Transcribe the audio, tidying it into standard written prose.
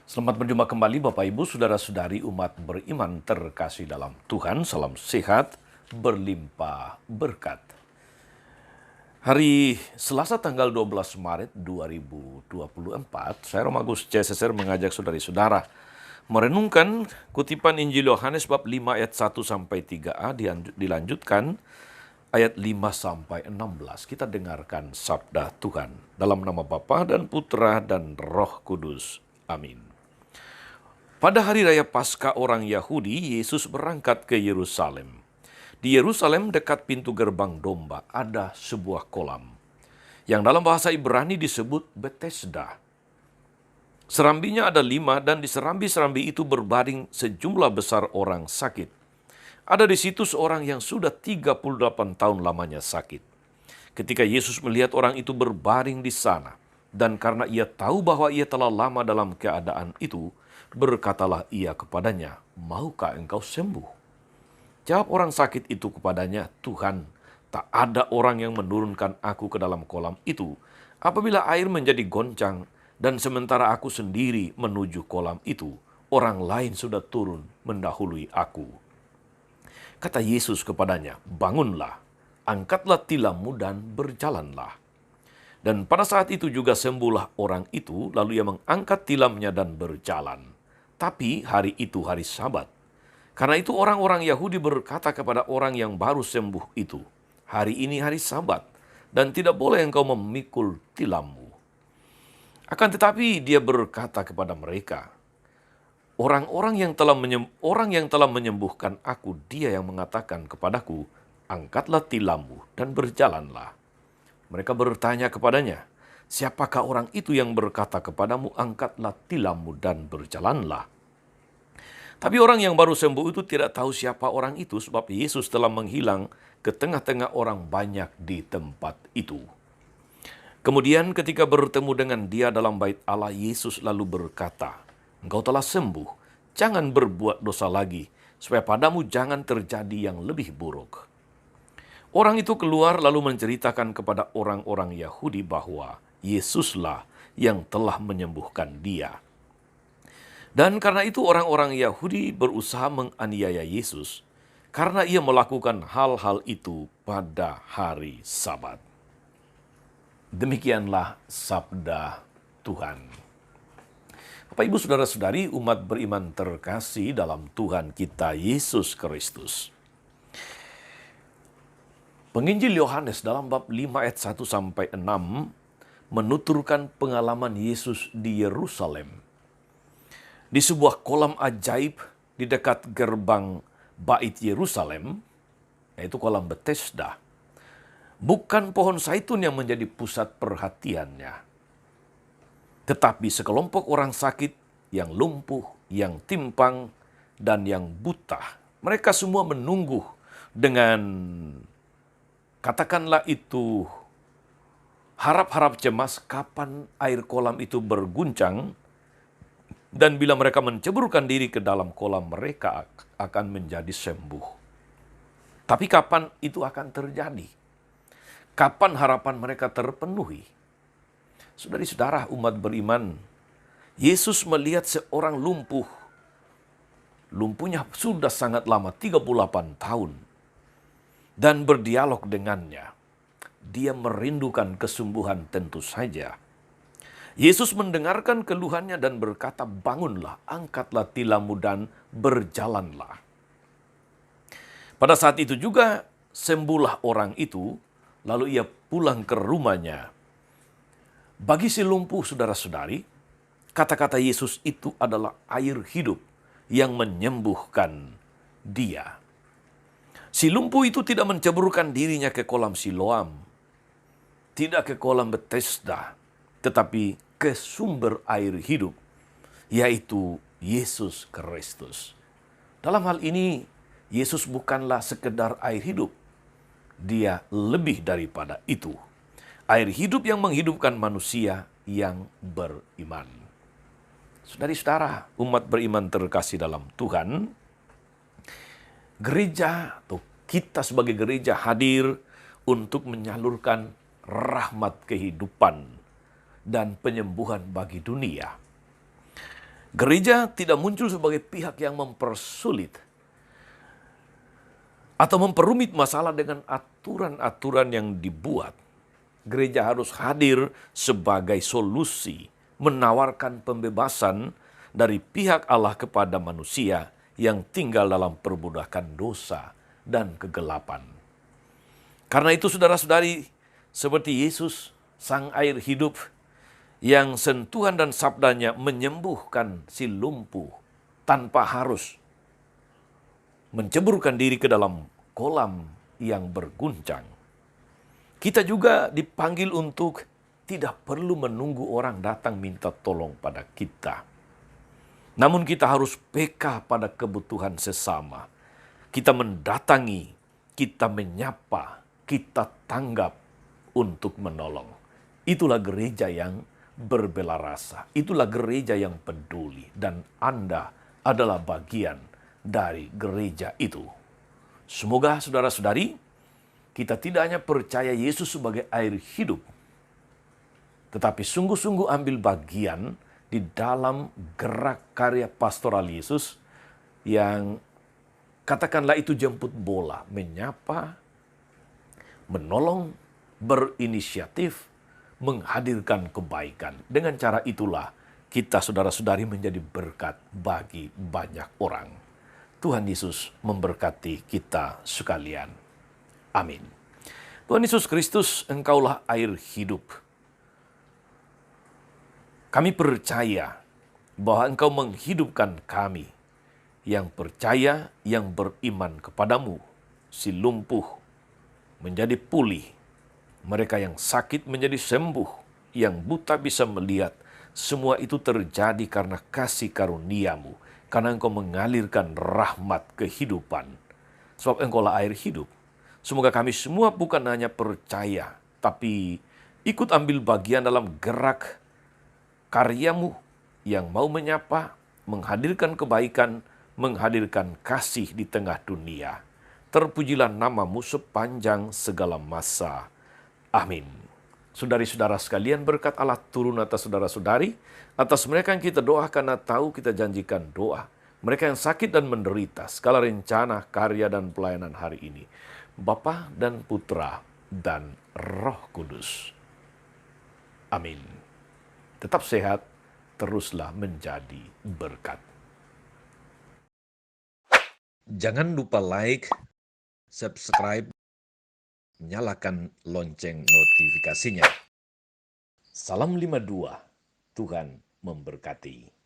Selamat berjumpa kembali Bapak Ibu, Saudara-saudari umat beriman terkasih dalam Tuhan. Salam sehat, berlimpah berkat. Hari Selasa tanggal 12 Maret 2024, saya Romagus CSSR mengajak saudari-saudara merenungkan kutipan Injil Yohanes bab 5 ayat 1 sampai 3a dilanjutkan ayat 5 sampai 16. Kita dengarkan sabda Tuhan dalam nama Bapa dan Putra dan Roh Kudus. Amin. Pada hari raya Paskah orang Yahudi, Yesus berangkat ke Yerusalem. Di Yerusalem dekat pintu gerbang domba ada sebuah kolam yang dalam bahasa Ibrani disebut Betesda. Serambinya ada 5 dan di serambi-serambi itu berbaring sejumlah besar orang sakit. Ada di situ seorang yang sudah 38 tahun lamanya sakit. Ketika Yesus melihat orang itu berbaring di sana, dan karena ia tahu bahwa ia telah lama dalam keadaan itu, berkatalah ia kepadanya, "Maukah engkau sembuh?" Jawab orang sakit itu kepadanya, "Tuhan, tak ada orang yang menurunkan aku ke dalam kolam itu apabila air menjadi goncang, dan sementara aku sendiri menuju kolam itu, orang lain sudah turun mendahului aku." Kata Yesus kepadanya, "Bangunlah, angkatlah tilammu dan berjalanlah." Dan pada saat itu juga sembuhlah orang itu, lalu ia mengangkat tilamnya dan berjalan. Tapi hari itu hari Sabat. Karena itu orang-orang Yahudi berkata kepada orang yang baru sembuh itu, "Hari ini hari Sabat, dan tidak boleh engkau memikul tilammu." Akan tetapi dia berkata kepada mereka, orang yang telah menyembuhkan aku, dia yang mengatakan kepadaku, "Angkatlah tilammu dan berjalanlah." Mereka bertanya kepadanya, "Siapakah orang itu yang berkata kepadamu, angkatlah tilammu dan berjalanlah?" Tapi orang yang baru sembuh itu tidak tahu siapa orang itu, sebab Yesus telah menghilang ke tengah-tengah orang banyak di tempat itu. Kemudian ketika bertemu dengan dia dalam bait Allah, Yesus lalu berkata, "Engkau telah sembuh, jangan berbuat dosa lagi, supaya padamu jangan terjadi yang lebih buruk." Orang itu keluar lalu menceritakan kepada orang-orang Yahudi bahwa Yesuslah yang telah menyembuhkan dia. Dan karena itu orang-orang Yahudi berusaha menganiaya Yesus karena ia melakukan hal-hal itu pada hari Sabat. Demikianlah sabda Tuhan. Bapak, Ibu, Saudara-saudari umat beriman terkasih dalam Tuhan kita Yesus Kristus. Penginjil Yohanes dalam bab 5 ayat 1 sampai 6 menuturkan pengalaman Yesus di Yerusalem. Di sebuah kolam ajaib di dekat gerbang Bait Yerusalem, yaitu kolam Betesda, bukan pohon zaitun yang menjadi pusat perhatiannya, tetapi sekelompok orang sakit yang lumpuh, yang timpang, dan yang buta. Mereka semua menunggu dengan, katakanlah itu, harap-harap cemas kapan air kolam itu berguncang, dan bila mereka menceburkan diri ke dalam kolam, mereka akan menjadi sembuh. Tapi kapan itu akan terjadi? Kapan harapan mereka terpenuhi? Saudari-saudara umat beriman, Yesus melihat seorang lumpuh. Lumpuhnya sudah sangat lama, 38 tahun. Dan berdialog dengannya. Dia merindukan kesembuhan tentu saja. Yesus mendengarkan keluhannya dan berkata, "Bangunlah, angkatlah tilammu dan berjalanlah." Pada saat itu juga sembuhlah orang itu, lalu ia pulang ke rumahnya. Bagi si lumpuh, saudara-saudari, kata-kata Yesus itu adalah air hidup yang menyembuhkan dia. Si lumpuh itu tidak menceburkan dirinya ke kolam Siloam, tidak ke kolam Betesda, tetapi ke sumber air hidup, yaitu Yesus Kristus. Dalam hal ini, Yesus bukanlah sekedar air hidup. Dia lebih daripada itu. Air hidup yang menghidupkan manusia yang beriman. Saudari-saudara, umat beriman terkasih dalam Tuhan, gereja atau kita sebagai gereja hadir untuk menyalurkan rahmat kehidupan dan penyembuhan bagi dunia. Gereja tidak muncul sebagai pihak yang mempersulit atau memperumit masalah dengan aturan-aturan yang dibuat. Gereja harus hadir sebagai solusi, menawarkan pembebasan dari pihak Allah kepada manusia yang tinggal dalam perbudakan dosa dan kegelapan. Karena itu saudara-saudari, seperti Yesus, Sang Air Hidup, yang sentuhan dan sabdanya menyembuhkan si lumpuh tanpa harus menceburkan diri ke dalam kolam yang berguncang. Kita juga dipanggil untuk tidak perlu menunggu orang datang minta tolong pada kita. Namun kita harus peka pada kebutuhan sesama. Kita mendatangi, kita menyapa, kita tanggap untuk menolong. Itulah gereja yang berbela rasa. Itulah gereja yang peduli. Dan Anda adalah bagian dari gereja itu. Semoga saudara-saudari, kita tidak hanya percaya Yesus sebagai air hidup, tetapi sungguh-sungguh ambil bagian di dalam gerak karya pastoral Yesus yang katakanlah itu jemput bola, menyapa, menolong, berinisiatif, menghadirkan kebaikan. Dengan cara itulah kita saudara-saudari menjadi berkat bagi banyak orang. Tuhan Yesus memberkati kita sekalian. Amin. Tuhan Yesus Kristus, Engkaulah air hidup. Kami percaya bahwa Engkau menghidupkan kami yang percaya, yang beriman kepadamu. Si lumpuh menjadi pulih, mereka yang sakit menjadi sembuh, yang buta bisa melihat. Semua itu terjadi karena kasih karunia-Mu, karena Engkau mengalirkan rahmat kehidupan. Sebab Engkaulah air hidup. Semoga kami semua bukan hanya percaya, tapi ikut ambil bagian dalam gerak karya-Mu yang mau menyapa, menghadirkan kebaikan, menghadirkan kasih di tengah dunia. Terpujilah nama-Mu sepanjang segala masa. Amin. Saudari-saudara sekalian, berkat Allah turun atas saudara-saudari, atas mereka yang kita doakan atau kita janjikan doa, mereka yang sakit dan menderita, segala rencana, karya, dan pelayanan hari ini, Bapa dan Putra dan Roh Kudus. Amin. Tetap sehat, teruslah menjadi berkat. Jangan lupa like, subscribe, nyalakan lonceng notifikasinya. Salam 52, Tuhan memberkati.